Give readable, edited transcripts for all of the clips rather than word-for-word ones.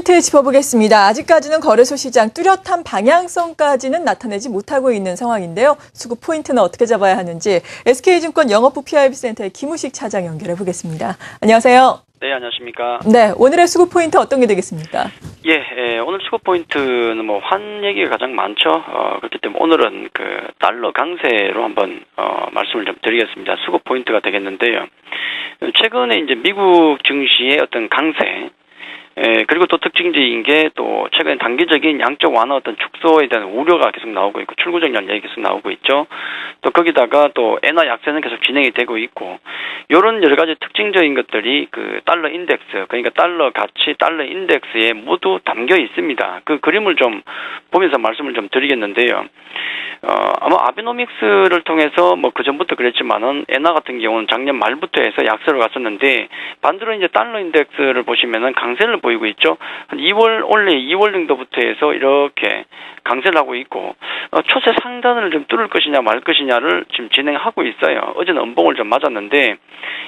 포인트 짚어보겠습니다. 아직까지는 거래소 시장 뚜렷한 방향성까지는 나타내지 못하고 있는 상황인데요. 수급 포인트는 어떻게 잡아야 하는지 SK증권 영업부 PIB센터의 김우식 차장 연결해 보겠습니다. 안녕하세요. 네, 안녕하십니까. 네, 오늘의 수급 포인트 어떤 게 되겠습니까? 오늘 수급 포인트는 환 얘기가 가장 많죠. 그렇기 때문에 오늘은 달러 강세로 한번 말씀을 좀 드리겠습니다. 수급 포인트가 되겠는데요. 최근에 이제 미국 증시의 어떤 강세, 그리고 또 특징적인 게 또 최근에 단기적인 양적 완화 어떤 축소에 대한 우려가 계속 나오고 있고 출구정량 얘기 계속 나오고 있죠. 또 거기다가 또 엔화 약세는 계속 진행이 되고 있고 이런 여러 가지 특징적인 것들이 달러 인덱스, 그러니까 달러 가치, 달러 인덱스에 모두 담겨 있습니다. 그 그림을 좀 보면서 말씀을 좀 드리겠는데요. 아마 아베노믹스를 통해서 그 전부터 그랬지만은 엔화 같은 경우는 작년 말부터 해서 약세로 갔었는데 반대로 이제 달러 인덱스를 보시면은 강세를 보이고 있죠. 한 2월 정도부터 해서 이렇게 강세를 하고 있고 초세 상단을 좀 뚫을 것이냐 말 것이냐를 지금 진행하고 있어요. 어제는 음봉을 좀 맞았는데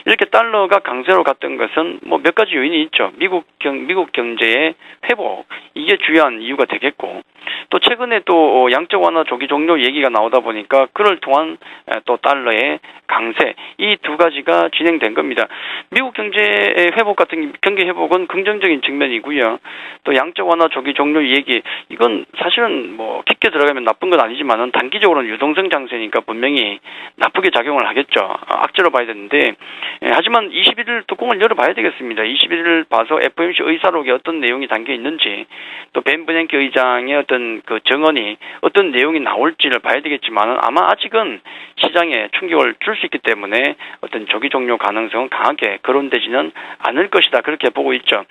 이렇게 달러가 강세로 갔던 것은 몇 가지 요인이 있죠. 미국 경제의 회복, 이게 주요한 이유가 되겠고 또 최근에 또 양적 완화 조기 종료 얘기가 나오다 보니까 그를 통한 또 달러의 강세, 이 두 가지가 진행된 겁니다. 미국 경제의 회복 같은 경기 회복은 긍정적인 측면이고요. 또 양적 완화 조기 종료 얘기, 이건 사실은 깊게 들어가면 나쁜 건 아니지만은 단기적으로는 유동성 장세니까 분명히 나쁘게 작용을 하겠죠. 악재로 봐야 되는데 하지만 21일 뚜껑을 열어봐야 되겠습니다. 21일 봐서 FOMC 의사록에 어떤 내용이 담겨 있는지 또 벤 버냉키 의장의 어떤 정언이 어떤 내용이 나올지를 봐야 되겠지만은 아마 아직은 시장에 충격을 줄 수 있기 때문에 어떤 조기 종료 가능성은 강하게 거론되지는 않을 것이다, 그렇게 보고 있죠.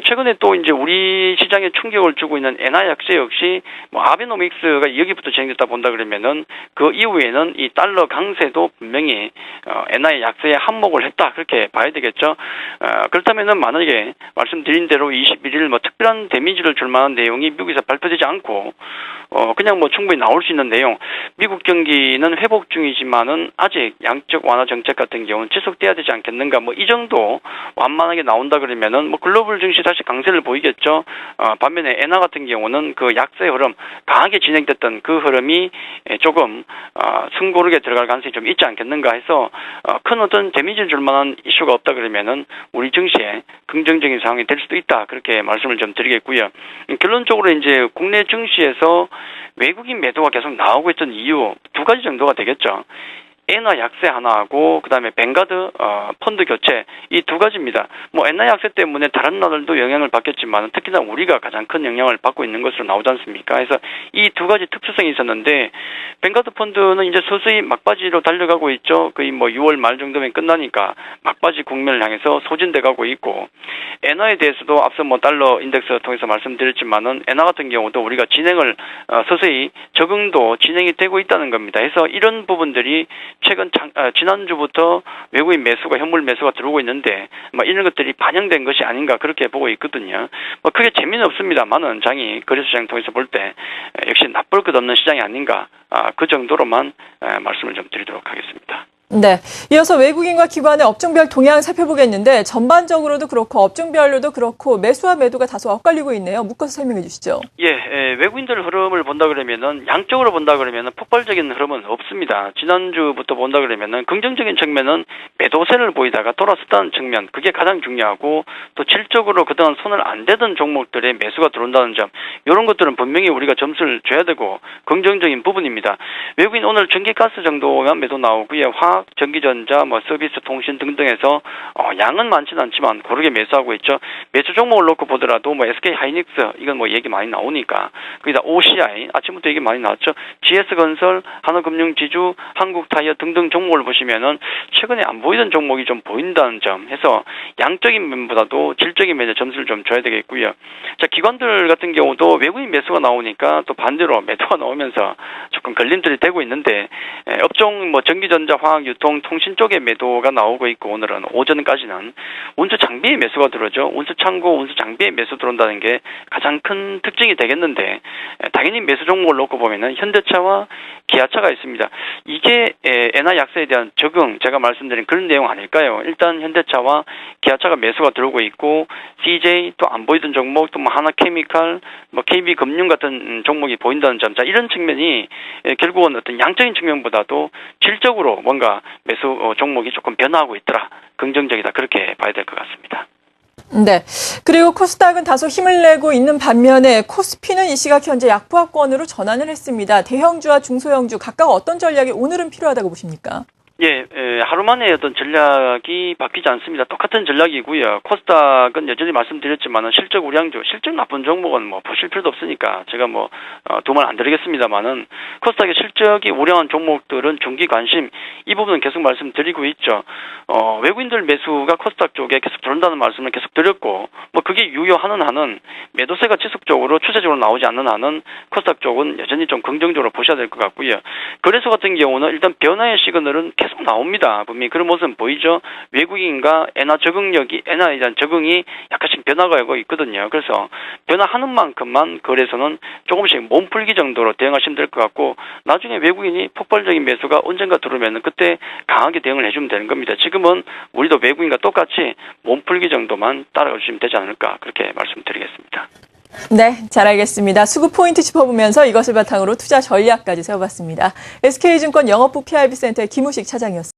최근에 또 이제 우리 시장에 충격을 주고 있는 엔화 약세 역시 아베노믹스가 여기부터 진행됐다 본다 그러면은 그 이후에는 이 달러 강세도 분명히 엔화의 약세에 한몫을 했다, 그렇게 봐야 되겠죠. 그렇다면은 만약에 말씀드린 대로 21일 특별한 데미지를 줄 만한 내용이 미국에서 발표되지 않고 그냥 충분히 나올 수 있는 내용, 미국 경기는 회복 중이지만은 아직 양적 완화 정책 같은 경우는 지속돼야 되지 않겠는가, 이 정도 완만하게 나온다 그러면은 글로벌 증시 다시 강세를 보이겠죠. 반면에 엔화 같은 경우는 그 약세 흐름, 강하게 진행됐던 그 흐름이 조금 승고르게 들어갈 가능성이 좀 있지 않겠는가 해서 큰 어떤 데미지를 줄 만한 이슈가 없다 그러면은 우리 증시에 긍정적인 상황이 될 수도 있다, 그렇게 말씀을 좀 드리겠고요. 결론적으로 이제 국내 증시에서 외국인 매도가 계속 나오고 있던 이유 두 가지 정도가 되겠죠. 엔화 약세 하나하고 그다음에 뱅가드 펀드 교체, 이 두 가지입니다. 엔화 약세 때문에 다른 나라들도 영향을 받겠지만 특히나 우리가 가장 큰 영향을 받고 있는 것으로 나오지 않습니까? 그래서 이 두 가지 특수성이 있었는데 뱅가드 펀드는 이제 서서히 막바지로 달려가고 있죠. 거의 6월 말 정도면 끝나니까 막바지 국면을 향해서 소진돼 가고 있고, 엔화에 대해서도 앞서 달러 인덱스를 통해서 말씀드렸지만은 엔화 같은 경우도 우리가 진행을 서서히 적응도 진행이 되고 있다는 겁니다. 그래서 이런 부분들이 최근 지난주부터 외국인 매수가, 현물 매수가 들어오고 있는데 이런 것들이 반영된 것이 아닌가, 그렇게 보고 있거든요. 크게 재미는 없습니다만은 장이 거래소 시장 통해서 볼 때 역시 나쁠 것 없는 시장이 아닌가, 그 정도로만 말씀을 좀 드리도록 하겠습니다. 네, 이어서 외국인과 기관의 업종별 동향 살펴보겠는데 전반적으로도 그렇고 업종별로도 그렇고 매수와 매도가 다소 엇갈리고 있네요. 묶어서 설명해 주시죠. 외국인들 흐름을 본다 그러면은 양적으로 본다 그러면은 폭발적인 흐름은 없습니다. 지난주부터 본다 그러면은 긍정적인 측면은 매도세를 보이다가 돌아섰다는 측면, 그게 가장 중요하고 또 질적으로 그동안 손을 안 대던 종목들의 매수가 들어온다는 점, 이런 것들은 분명히 우리가 점수를 줘야 되고 긍정적인 부분입니다. 외국인 오늘 전기가스 정도만 매도 나오고요. 화학, 전기전자, 서비스, 통신 등등에서 양은 많지는 않지만 고르게 매수하고 있죠. 매수 종목을 놓고 보더라도 SK 하이닉스, 이건 얘기 많이 나오니까, 거기다 OCI 아침부터 얘기 많이 나왔죠. GS건설, 한화금융지주, 한국타이어 등등 종목을 보시면은 최근에 안 보이던 종목이 좀 보인다는 점 해서 양적인 면보다도 질적인 면에 점수를 좀 줘야 되겠고요. 자, 기관들 같은 경우도 외국인 매수가 나오니까 또 반대로 매도가 나오면서 조금 걸림돌이 되고 있는데 업종 전기전자, 화학, 유통, 통신 쪽에 매도가 나오고 있고 오늘은 오전까지는 운수 장비에 매수가 들어오죠. 운수 창고, 운수 장비에 매수 들어온다는 게 가장 큰 특징이 되겠는데 당연히 매수 종목을 놓고 보면은 현대차와 기아차가 있습니다. 이게 엔화 약세에 대한 적응, 제가 말씀드린 그런 내용 아닐까요? 일단 현대차와 기아차가 매수가 들어오고 있고 CJ 또 안 보이던 종목 또 뭐 하나케미칼, 뭐 KB금융 같은 종목이 보인다는 점, 자 이런 측면이 결국은 어떤 양적인 측면보다도 질적으로 뭔가 매수 종목이 조금 변화하고 있더라, 긍정적이다 그렇게 봐야 될 것 같습니다. 네. 그리고 코스닥은 다소 힘을 내고 있는 반면에 코스피는 이 시각 현재 약보합권으로 전환을 했습니다. 대형주와 중소형주 각각 어떤 전략이 오늘은 필요하다고 보십니까? 예, 하루 만에 어떤 전략이 바뀌지 않습니다. 똑같은 전략이고요. 코스닥은 여전히 말씀드렸지만은 실적 우량주, 실적 나쁜 종목은 뭐 보실 필요도 없으니까 제가 뭐 두말 안 드리겠습니다만은 코스닥의 실적이 우량한 종목들은 중기 관심, 이 부분은 계속 말씀드리고 있죠. 외국인들 매수가 코스닥 쪽에 계속 들어온다는 말씀을 계속 드렸고, 뭐 그게 유효하는 한은 매도세가 지속적으로 추세적으로 나오지 않는 한은 코스닥 쪽은 여전히 좀 긍정적으로 보셔야 될 것 같고요. 거래소 같은 경우는 일단 변화의 시그널은 계속 나옵니다. 분명히 그런 모습은 보이죠. 외국인과 엔화 엔화에 대한 적응이 약간씩 변화가 오고 있거든요. 그래서 변화하는 만큼만 거래소는 조금씩 몸풀기 정도로 대응하시면 될 것 같고, 나중에 외국인이 폭발적인 매수가 언젠가 들어오면 그때 강하게 대응을 해주면 되는 겁니다. 지금은 우리도 외국인과 똑같이 몸풀기 정도만 따라가주시면 되지 않을까, 그렇게 말씀드리겠습니다. 네, 잘 알겠습니다. 수급 포인트 짚어보면서 이것을 바탕으로 투자 전략까지 세워봤습니다. SK증권 영업부 PIB센터의 김우식 차장이었습니다.